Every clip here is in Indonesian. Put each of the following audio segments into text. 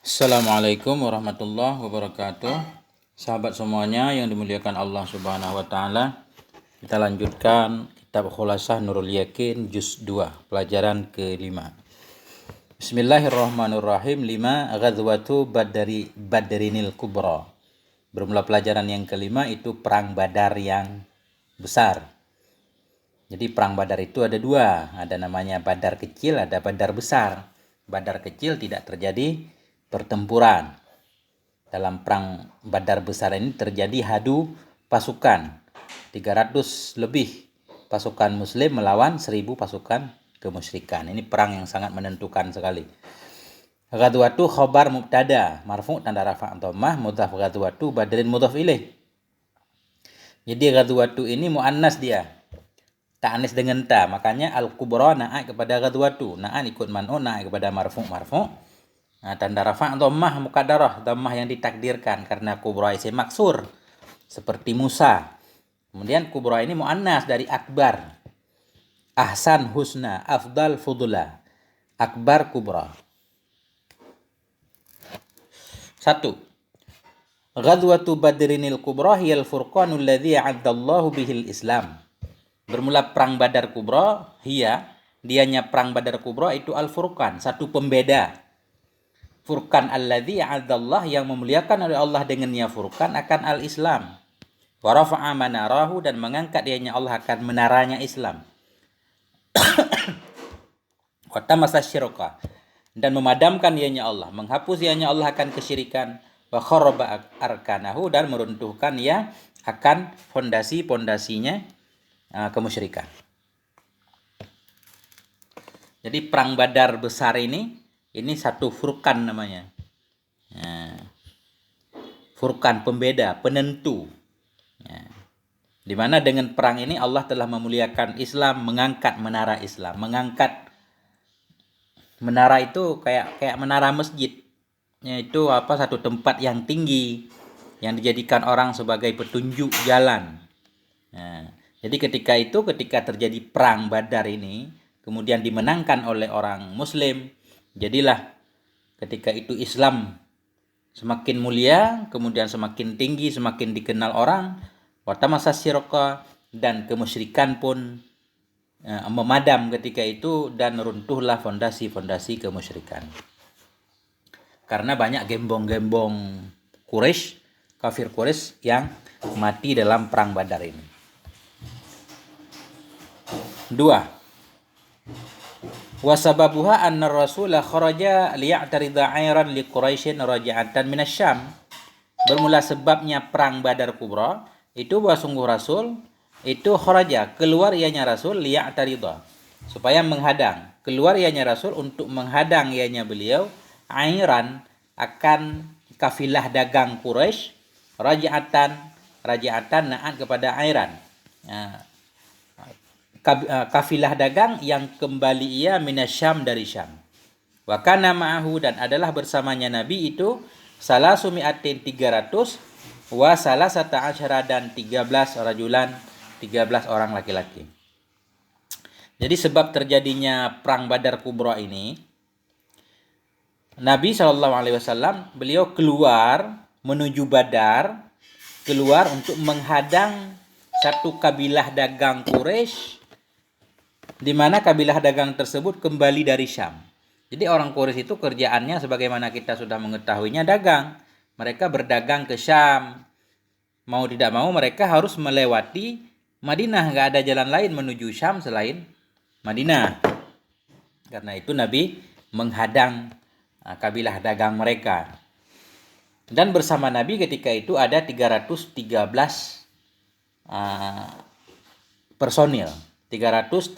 Assalamualaikum warahmatullahi wabarakatuh. Sahabat semuanya yang dimuliakan Allah Subhanahu wa taala. Kita lanjutkan kitab Khulasah Nurul Yakin juz 2, pelajaran ke-5. Bismillahirrahmanirrahim. 5 Ghazwatu Badrinil Kubra. Bermula pelajaran yang kelima itu perang Badar yang besar. Jadi perang Badar itu ada dua, ada namanya Badar kecil, ada Badar besar. Badar kecil tidak terjadi pertempuran. Dalam perang Badar besar ini terjadi adu pasukan. 300 lebih pasukan muslim melawan 1000 pasukan kemusyrikan. Ini perang yang sangat menentukan sekali. Ghazwatu khobar mubtada, marfu tanda rafa' dhammah, mudhaf ghazwatu badrin mudhaf ilaih. Jadi ghazwatu ini muannas dia. Ta'anis dengan ta, makanya al-kubra na'at kepada ghazwatu. Na'at ikut man'u, na'at kepada marfu'. Nah, tanda rafa' dhammah muqaddarah, dhammah yang ditakdirkan karena kubra isim maksur seperti Musa. Kemudian kubra ini muannas dari akbar. Ahsan husna, afdal fudula. Akbar kubra. 1. Ghazwatu Badrinil Kubra hiyal furqanul ladzi a'addallahu bihil Islam. Bermula perang Badar Kubra, dianya perang Badar Kubra itu al-furqan, satu pembeda. Furqan alladzi a'addallah, yang memuliakan oleh Allah dengannya furqan akan al-Islam. Wa rafa'a manarahu, dan mengangkat dianya Allah akan menaranya Islam. Wa tamasa syirka, dan memadamkan dianya Allah, menghapus dianya Allah akan kesyirikan. Wa kharaba arkanahu, dan meruntuhkan ia akan fondasi-fondasinya kemusyrikan. Jadi perang Badar besar ini satu furqan namanya. Furqan, pembeda, penentu. Di mana dengan perang ini Allah telah memuliakan Islam, mengangkat menara Islam, mengangkat menara itu kayak menara masjid. Yaitu satu tempat yang tinggi yang dijadikan orang sebagai petunjuk jalan. Jadi ketika terjadi perang Badar ini kemudian dimenangkan oleh orang muslim, jadilah ketika itu Islam semakin mulia, kemudian semakin tinggi, semakin dikenal orang. Wa tamasa syirka, dan kemusyrikan pun memadam ketika itu, dan runtuhlah fondasi-fondasi kemusyrikan. Karena banyak gembong-gembong Quraisy, kafir Quraisy yang mati dalam perang Badar ini. 2. Wasababuha anna rasula kharaja liya'tarida 'ayran li Quraisyin raja'atan minasyam. Bermula sebabnya perang Badar Kubra itu bahwa sungguh Rasul itu kharaja, keluar ianya Rasul, liya'tarida, supaya menghadang, keluar ianya Rasul untuk menghadang ianya beliau, 'ayran, akan kafilah dagang Quraisy, raja'atan na'at kepada 'ayran. Kafilah dagang yang kembali ia minasyam, dari Syam. Wa kana ma'ahu, dan adalah bersamanya Nabi itu salasumi'atin 300, wa salasata asyara, dan 13 rajulan, 13 orang laki-laki. Jadi sebab terjadinya perang Badar Kubra ini, Nabi SAW beliau keluar menuju Badar, keluar untuk menghadang satu kabilah dagang Quraisy, di mana kabilah dagang tersebut kembali dari Syam. Jadi orang Quraisy itu kerjaannya sebagaimana kita sudah mengetahuinya dagang. Mereka berdagang ke Syam. Mau tidak mau mereka harus melewati Madinah. Nggak ada jalan lain menuju Syam selain Madinah. Karena itu Nabi menghadang kabilah dagang mereka. Dan bersama Nabi ketika itu ada 313 personil. 313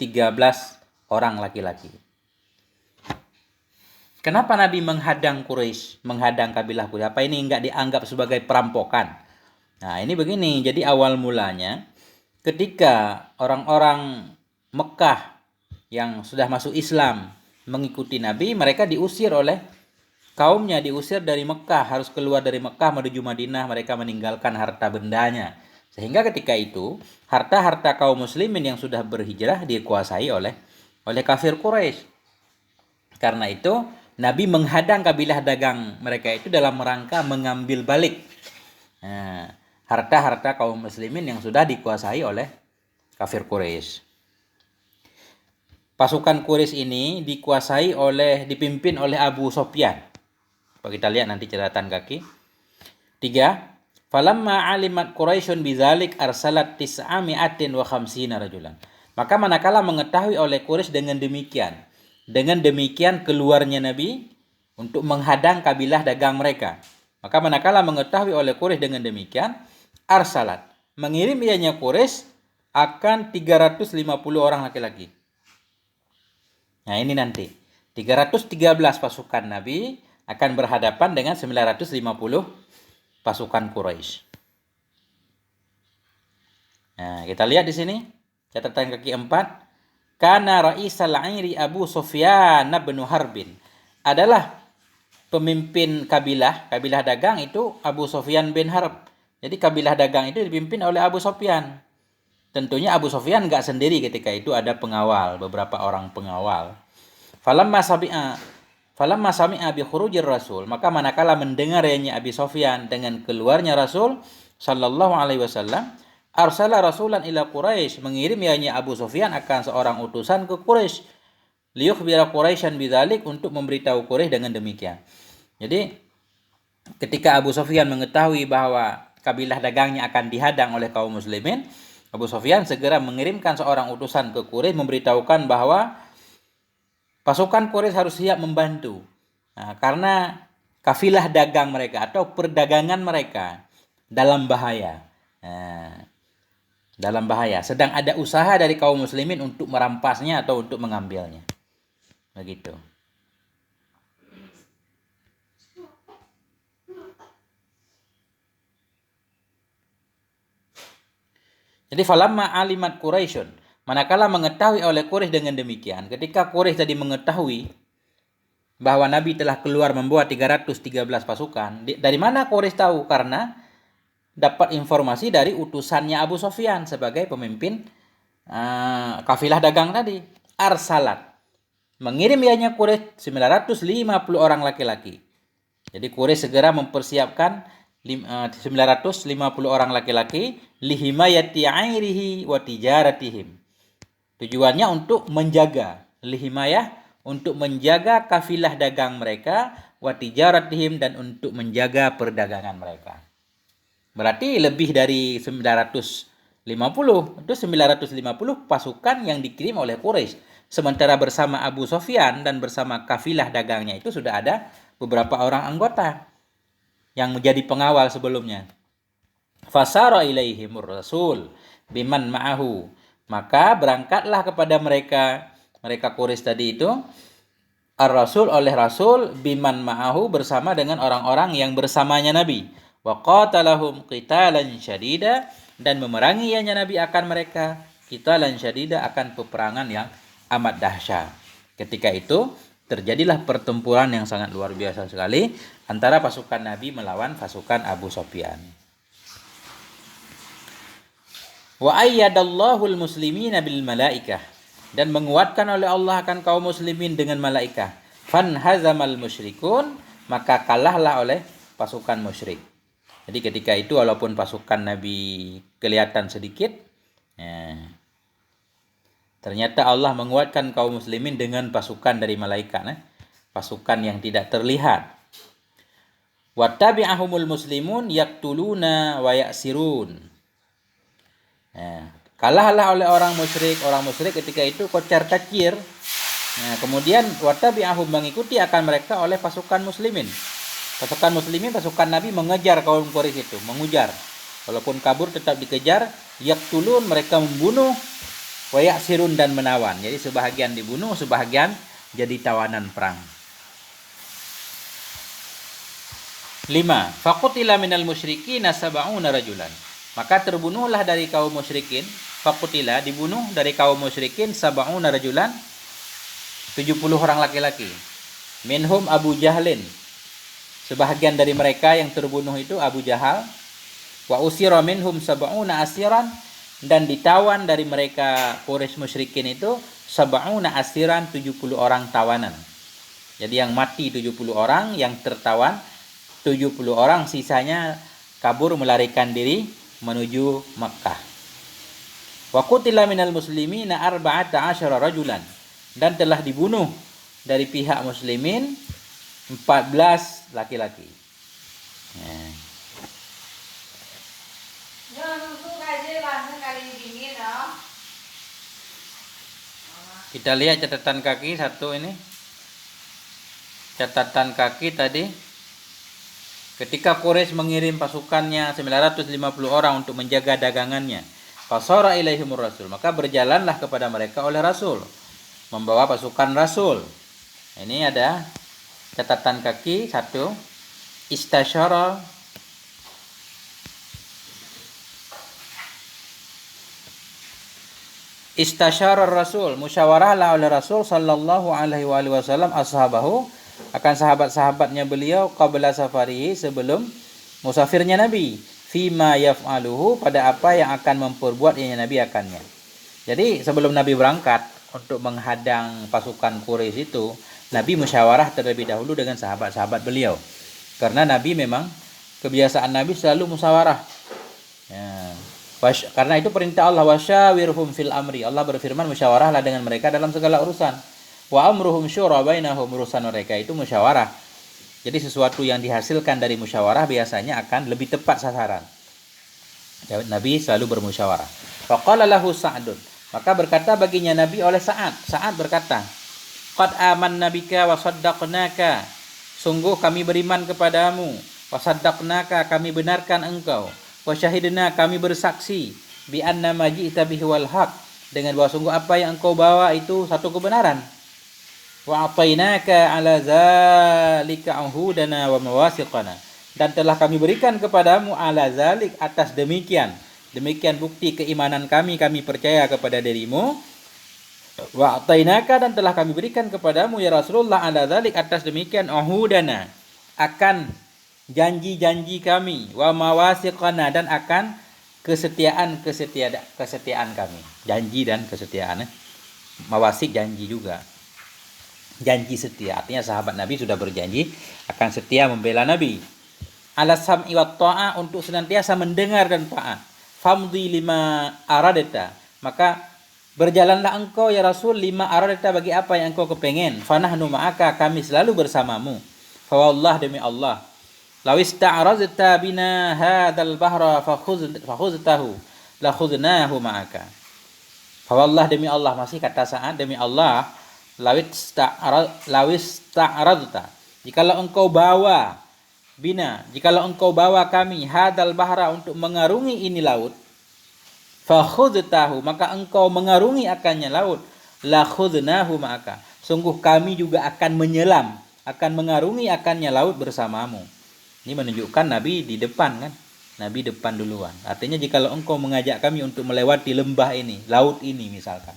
orang laki-laki. Kenapa Nabi menghadang Quraisy, menghadang kabilah Quraisy? Apa ini enggak dianggap sebagai perampokan? Nah, ini begini. Jadi awal mulanya ketika orang-orang Mekah yang sudah masuk Islam mengikuti Nabi, mereka diusir oleh kaumnya, diusir dari Mekah, harus keluar dari Mekah menuju Madinah, mereka meninggalkan harta bendanya. Sehingga ketika itu harta-harta kaum muslimin yang sudah berhijrah dikuasai oleh kafir Quraisy. Karena itu Nabi menghadang kabilah dagang mereka itu dalam rangka mengambil balik harta-harta kaum muslimin yang sudah dikuasai oleh kafir Quraisy. Pasukan Quraisy ini dipimpin oleh Abu Sufyan. Kalau kita lihat nanti catatan kaki. 3. Falamma alimat Quraisyun bidzalik arsalat 950 rajulan. Maka manakala mengetahui oleh Quraisy dengan demikian keluarnya Nabi untuk menghadang kabilah dagang mereka. Maka manakala mengetahui oleh Quraisy dengan demikian, arsalat, mengirim ianya Quraisy akan 350 orang laki-laki. Nah ini nanti, 313 pasukan Nabi akan berhadapan dengan 950 pasukan Quraisy. Nah, kita lihat di sini, catatan kaki 4. Kana Raisal Airi Abu Sufyan bin Harbin. Adalah pemimpin kabilah dagang itu Abu Sufyan bin Harb. Jadi kabilah dagang itu dipimpin oleh Abu Sufyan. Tentunya Abu Sufyan enggak sendiri ketika itu, ada pengawal, beberapa orang pengawal. Falamma sami'a bi khurujir Rasul, maka manakala mendengarnya Abi Sufyan dengan keluarnya Rasul sallallahu alaihi wasallam, arsala rasulan ila Quraisy, mengirim ianya Abu Sufyan akan seorang utusan ke Quraisy, liyukhbira Quraisyan bidzalik, untuk memberitahu Quraisy dengan demikian. Jadi ketika Abu Sufyan mengetahui bahwa kabilah dagangnya akan dihadang oleh kaum muslimin, Abu Sufyan segera mengirimkan seorang utusan ke Quraisy memberitahukan bahwa pasukan Quraisy harus siap membantu. Nah, karena kafilah dagang mereka atau perdagangan mereka dalam bahaya. Dalam bahaya. Sedang ada usaha dari kaum muslimin untuk merampasnya atau untuk mengambilnya. Begitu. Jadi falamma alimat Quraisyun, manakala mengetahui oleh Quraisy dengan demikian, ketika Quraisy tadi mengetahui bahwa Nabi telah keluar membawa 313 pasukan, dari mana Quraisy tahu? Karena dapat informasi dari utusannya Abu Sufyan sebagai pemimpin kafilah dagang tadi. Arsalat, mengirim ianya Quraisy 950 orang laki-laki. Jadi Quraisy segera mempersiapkan 950 orang laki-laki lihimayati airihi wa tijaratihim. Tujuannya untuk menjaga, lihimayah, untuk menjaga kafilah dagang mereka, wa tijaratihim, dan untuk menjaga perdagangan mereka. Berarti lebih dari 950, itu 950 pasukan yang dikirim oleh Quraisy. Sementara bersama Abu Sufyan dan bersama kafilah dagangnya itu sudah ada beberapa orang anggota yang menjadi pengawal sebelumnya. Fasara ilaihimur rasul biman ma'ahu, maka berangkatlah kepada mereka Quraisy tadi itu, ar-rasul, oleh rasul, biman ma'ahu, bersama dengan orang-orang yang bersamanya Nabi, wa qatalahum qitalan syadida, dan memerangi ianya Nabi akan mereka qitalan syadida, akan peperangan yang amat dahsyat. Ketika itu terjadilah pertempuran yang sangat luar biasa sekali antara pasukan Nabi melawan pasukan Abu Sufyan. Wa ayyadallahu al-muslimina bil malaikah, dan menguatkan oleh Allah akan kaum muslimin dengan malaikah. Fanhazamal musyrikun, maka kalahlah oleh pasukan musyrik. Jadi ketika itu walaupun pasukan Nabi kelihatan sedikit, ternyata Allah menguatkan kaum muslimin dengan pasukan dari malaikat, pasukan yang tidak terlihat. Wattabi'ahumul muslimun yaktuluna wa ya'sirun. Kalahlah oleh orang musyrik ketika itu kocar-kacir. Kemudian wattabi'ahum, mengikuti akan mereka oleh pasukan muslimin. Pasukan Nabi mengejar kaum Quraisy itu, mengujar. Walaupun kabur tetap dikejar, yaktulun, mereka membunuh, wa ya'sirun, dan menawan. Jadi sebahagian dibunuh, sebahagian jadi tawanan perang. 5. Faqutila minal musyrikin sab'una rajulan. Maka terbunuhlah dari kaum musyrikin, faqutila, dibunuh dari kaum musyrikin, sab'una rajulan, 70 orang laki-laki. Minhum Abu Jahlin, sebahagian dari mereka yang terbunuh itu Abu Jahal. Wa usira minhum sab'una asiran, dan ditawan dari mereka Quraisy musyrikin itu sab'una asiran, 70 orang tawanan. Jadi yang mati 70 orang, yang tertawan 70 orang, sisanya kabur melarikan diri menuju Makkah. Wa qutila minal muslimina 14 rajulan, dan telah dibunuh dari pihak muslimin 14 laki-laki. Kita lihat catatan kaki satu ini. Catatan kaki tadi, ketika Quraisy mengirim pasukannya 950 orang untuk menjaga dagangannya, fasara ilaihimur rasul, maka berjalanlah kepada mereka oleh Rasul, membawa pasukan Rasul. Ini ada catatan kaki satu. Istasyara Rasul, musyawarahlah oleh Rasul sallallahu alaihi wasallam ashabahu, akan sahabat-sahabatnya beliau, qabla safarihi, sebelum musafirnya Nabi, fima yaf'aluhu, pada apa yang akan memperbuat Nabi akannya. Jadi sebelum Nabi berangkat untuk menghadang pasukan Quraisy itu, Nabi musyawarah terlebih dahulu dengan sahabat-sahabat beliau. Karena Nabi memang, kebiasaan Nabi selalu musyawarah. Ya. Karena itu perintah Allah, wasyawirhum fil amri. Allah berfirman, musyawarahlah dengan mereka dalam segala urusan. Wa amruhum syura bainahum, urusan mereka itu musyawarah. Jadi sesuatu yang dihasilkan dari musyawarah biasanya akan lebih tepat sasaran. Nabi selalu bermusyawarah. Faqala lahu Sa'dun, maka berkata baginya Nabi oleh Sa'ad. Sa'ad berkata, qad amanna bika wa saddaqnaka, sungguh kami beriman kepadamu, wa saddaqnaka, kami benarkan engkau, wa syahidna, kami bersaksi, bi anna ma ji'ta bihi wal haq, dengan bahwa sungguh apa yang engkau bawa itu satu kebenaran. Wa atainaka ala zalika ahudana wa mawasiqana, dan telah kami berikan kepadamu ala zalik, atas demikian bukti keimanan kami percaya kepada dirimu. Wa atainaka, dan telah kami berikan kepadamu ya Rasulullah, ala zalik, atas demikian, ahudana, akan janji-janji kami, wa mawasiqana, dan akan kesetiaan kami. Janji dan kesetiaan. Mawasik janji juga. Janji setia, artinya sahabat Nabi sudah berjanji akan setia membela Nabi. Ala sam'i wa ta'ah, untuk senantiasa mendengar dan taat. Famdi lima aradata, maka berjalanlah engkau ya Rasul, lima aradata, bagi apa yang engkau kepengen. Fanahnu ma'aka, kami selalu bersamamu. Fa wallah, demi Allah, law ista'razta bina hadzal bahra fakhuztahu la khudnahu ma'aka. Fa wallah, demi Allah, masih kata Sa'ad, demi Allah, lawista'radta, jikalau engkau bawa kami hadal bahra, untuk mengarungi ini laut, fakhudtahu, maka engkau mengarungi akannya laut, la khudnahu ma'aka, sungguh kami juga akan menyelam, akan mengarungi akannya laut bersamamu. Ini menunjukkan Nabi di depan kan, Nabi depan duluan. Artinya jikalau engkau mengajak kami untuk melewati lembah ini, laut ini misalkan,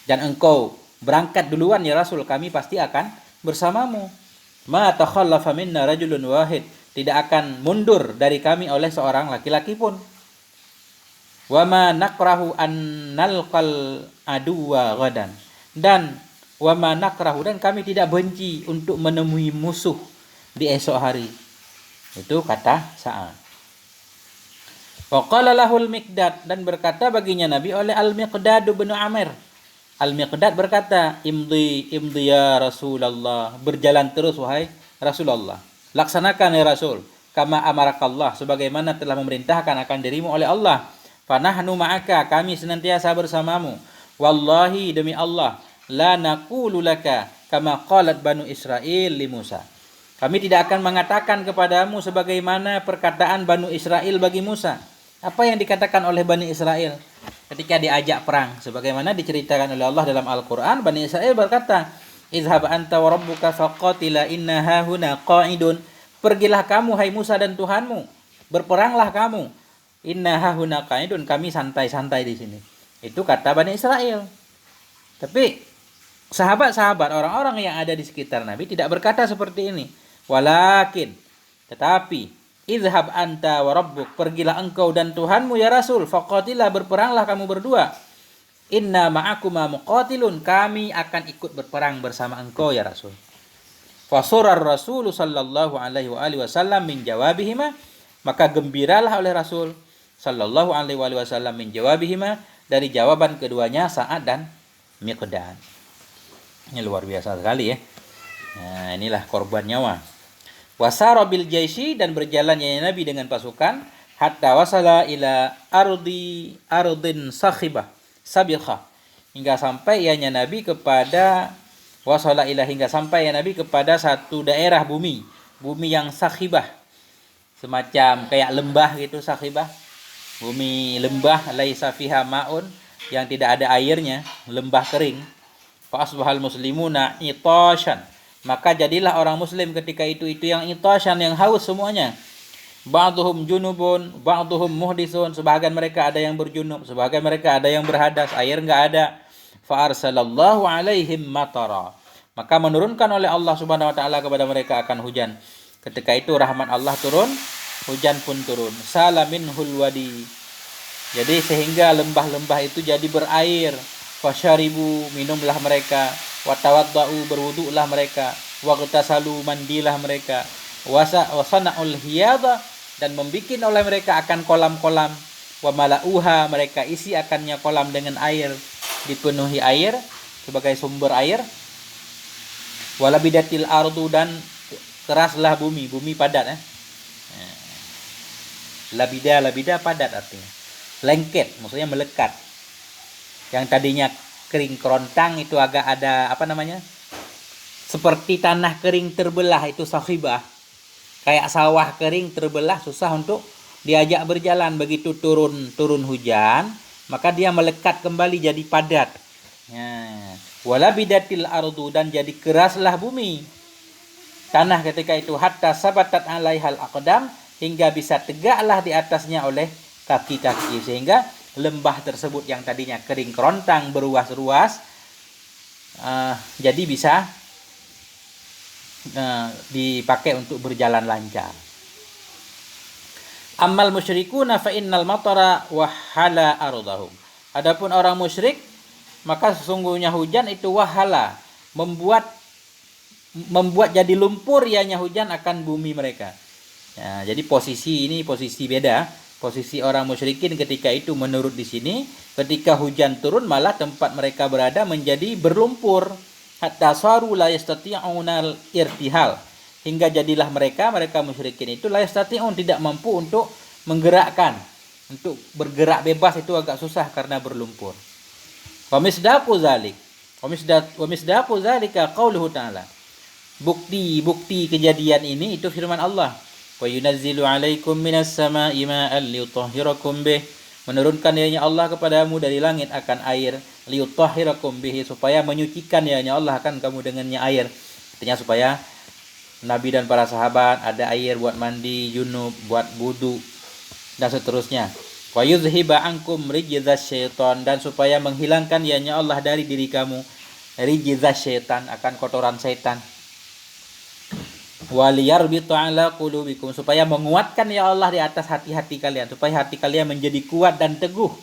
dan engkau berangkat duluan ya Rasul, kami pasti akan bersamamu. Ma takhallafa minna rajulun wahid, tidak akan mundur dari kami oleh seorang laki-laki pun. Wa ma nakrahu an nalqal aduwa ghadan, dan wa ma nakrahu, dan kami tidak benci untuk menemui musuh di esok hari. Itu kata Sa'ad. Wa qala lahul Miqdad, dan berkata baginya Nabi oleh Al-Miqdad bin Amir. Al-Miqdad berkata, imdi ya Rasulullah, berjalan terus wahai Rasulullah, laksanakan ya Rasul, kama amarakallah, sebagaimana telah memerintahkan akan dirimu oleh Allah. Fanahnu ma'aka, kami senantiasa bersamamu. Wallahi, demi Allah, la naqulu laka kama qalat Banu Israil li Musa, kami tidak akan mengatakan kepadamu sebagaimana perkataan Banu Israil bagi Musa. Apa yang dikatakan oleh Bani Israel ketika diajak perang? Sebagaimana diceritakan oleh Allah dalam Al-Quran, Bani Israel berkata, izhab anta wa rabbuka faqatila inna hahuna qa'idun, pergilah kamu hai Musa dan Tuhanmu, berperanglah kamu, inna hahuna qa'idun, kami santai-santai di sini. Itu kata Bani Israel. Tapi sahabat-sahabat, orang-orang yang ada di sekitar Nabi tidak berkata seperti ini. Walakin, tetapi, izhab anta wa rabbuk, pergilah engkau dan Tuhanmu ya Rasul, faqatilah, berperanglah kamu berdua. Inna ma'akuma muqatilun, kami akan ikut berperang bersama engkau ya Rasul. Fasurar Rasul sallallahu alaihi wasallam min jawabihima, maka gembiralah oleh Rasul sallallahu alaihi wasallam min jawabihima, dari jawaban keduanya Sa'ad dan Miqdad. Ini luar biasa sekali ya. Nah, inilah korban nyawa. Wasara bil jaisi, dan berjalannya Nabi dengan pasukan hatta wasala ila ardin sakhibah sabiqah, hingga sampai ianya Nabi kepada wasala ila, hingga sampai ya Nabi kepada satu daerah bumi yang sakhibah, semacam kayak lembah gitu. Sakhibah, bumi lembah, laisa fiha maun, yang tidak ada airnya, lembah kering. Fa asbahal muslimuna itashan, maka jadilah orang muslim ketika itu yang itashan, yang haus semuanya. Ba'duhum junubun, ba'duhum muhdisun, sebagian mereka ada yang berjunub, sebagian mereka ada yang berhadas, air enggak ada. Fa arsalallahu alaihim matara, maka menurunkan oleh Allah Subhanahu wa taala kepada mereka akan hujan. Ketika itu rahmat Allah turun, hujan pun turun. Salaminhul wadi, jadi sehingga lembah-lembah itu jadi berair. Fasyaribu, minumlah mereka. Watawaddau, berwudulah mereka. Waqtasalu, mandilah mereka. Wasana'ul hiyada, dan membikin oleh mereka akan kolam-kolam. Wa mala'uha, mereka isi akannya kolam dengan air, dipenuhi air sebagai sumber air. Walabidatil ardu, dan keraslah bumi padat. Labida padat artinya. Lengket, maksudnya melekat. Yang tadinya kering kerontang itu agak ada seperti tanah kering terbelah, itu sakhibah. Kayak sawah kering terbelah, susah untuk diajak berjalan. Begitu turun hujan, maka dia melekat kembali jadi padat. Walabidatil ardu, dan jadi keraslah bumi, tanah ketika itu. Hatta sabatat alaihal aqdam, hingga bisa tegaklah di atasnya oleh kaki-kaki, sehingga lembah tersebut yang tadinya kering kerontang beruas-ruas jadi bisa dipakai untuk berjalan lancar. Ammal musyrikuna fa innal matara wahala ardahum, adapun orang musyrik, maka sesungguhnya hujan itu wahala, membuat jadi lumpur ianya hujan akan bumi mereka. Jadi posisi beda. Posisi orang musyrikin ketika itu menurut di sini, ketika hujan turun malah tempat mereka berada menjadi berlumpur. Hatta saru la yastati'unal irtihal, hingga jadilah mereka musyrikin itu la yastati'un, tidak mampu untuk menggerakkan, untuk bergerak bebas itu agak susah karena berlumpur. Wa misdaqu zalika qauluhu ta'ala, bukti kejadian ini itu firman Allah. Wa yunazzilu 'alaikum minas sama'i ma'an liyutahhirakum bih, menurunkan ianya Allah kepadamu dari langit akan air, liyutahhirakum bihi, supaya menyucikan ianya Allah akan kamu dengannya air. Artinya supaya Nabi dan para sahabat ada air buat mandi junub, buat wudu dan seterusnya. Wa yuzhiba ankum rijzas syaitan, dan supaya menghilangkan ianya Allah dari diri kamu rijzas syaitan, akan kotoran setan. Waliyarbita ala qulubikum, supaya menguatkan ya Allah di atas hati-hati kalian, supaya hati kalian menjadi kuat dan teguh.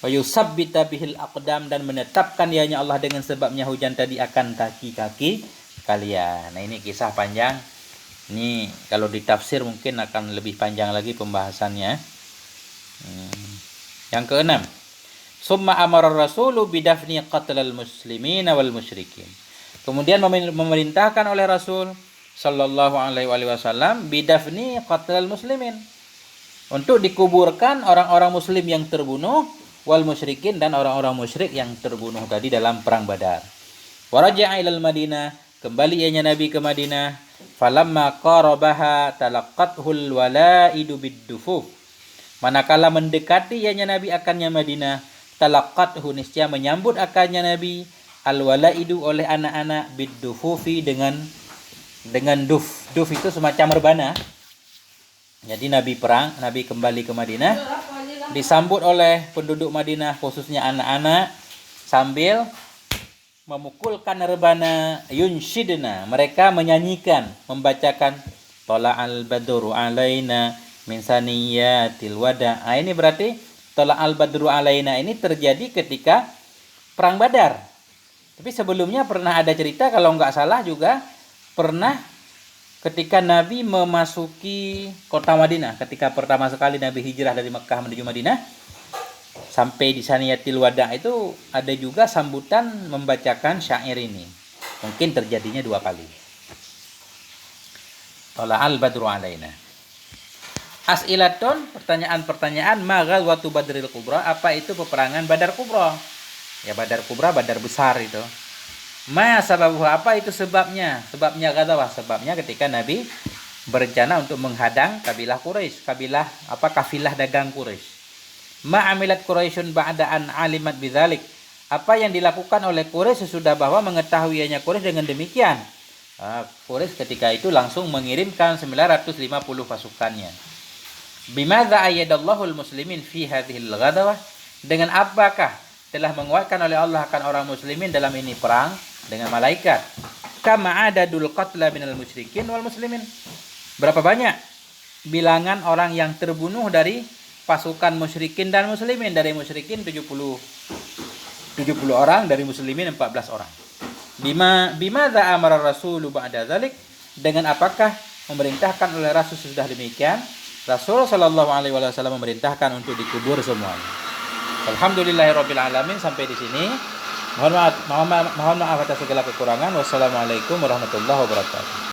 Wa yusabbita bihil aqdam, dan menetapkan ianya Allah dengan sebabnya hujan tadi akan kaki-kaki kalian. Nah, ini kisah panjang. Ini kalau ditafsir mungkin akan lebih panjang lagi pembahasannya. Yang keenam, summa amara rasulu bidafni qatlal muslimina wal musyrikin. Kemudian memerintahkan oleh Rasul sallallahu alaihi wasallam bidafni qatlal muslimin, untuk dikuburkan orang-orang muslim yang terbunuh, wal musyrikin, dan orang-orang musyrik yang terbunuh tadi dalam perang Badar. Waraja'a ilal Madinah, kembali ianya Nabi ke Madinah. Falamma qarabaha talaqqathul walaidu biddufuf, manakala mendekati ianya Nabi akannya Madinah, talaqqathu, niscaya menyambut akannya Nabi al walaidu oleh anak-anak, biddufufi dengan duf. Duf itu semacam rebana. Jadi Nabi kembali ke Madinah, disambut oleh penduduk Madinah khususnya anak-anak sambil memukulkan rebana. Yunshidna, mereka menyanyikan, membacakan tala'al badru alaina min saniyatil wada. Ini berarti tala'al badru alaina ini terjadi ketika perang Badar. Tapi sebelumnya pernah ada cerita, kalau nggak salah juga pernah ketika Nabi memasuki kota Madinah, ketika pertama sekali Nabi hijrah dari Mekah menuju Madinah, sampai di Saniyatil Wada itu ada juga sambutan membacakan syair ini. Mungkin terjadinya 2 kali. Tala'al badru alaina. As'ilatun, pertanyaan-pertanyaan, ma ghazwatu Badril Kubra, apa itu peperangan Badar Kubra? Ya Badar Kubra, Badar besar itu. Ma sababuh, apa itu sebabnya? Sebabnya ghazwah, sebabnya ketika Nabi berencana untuk menghadang kabilah Quraisy, kafilah dagang Quraisy. Ma amilat Quraisyun ba'da an alimat bidzalik. Apa yang dilakukan oleh Quraisy sesudah bahwa mengetahuinya Quraisy dengan demikian. Quraisy ketika itu langsung mengirimkan 950 pasukannya. Bimadza ayyadallahu al-muslimin fi hadhil ghadawah, dengan apakah telah menguatkan oleh Allah akan orang muslimin dalam ini perang dengan malaikat. Kama adadul qatla minal musyrikin wal muslimin, berapa banyak bilangan orang yang terbunuh dari pasukan musyrikin dan muslimin. Dari musyrikin 70 orang, dari muslimin 14 orang. Bimadza amara rasulu ba'da dzalik, dengan apakah memerintahkan oleh Rasul sudah demikian. Rasul sallallahu alaihi wasallam memerintahkan untuk dikubur semuanya. Alhamdulillahirabbil alamin. Sampai di sini. Mohon maaf atas segala kekurangan. Wassalamualaikum warahmatullahi wabarakatuh.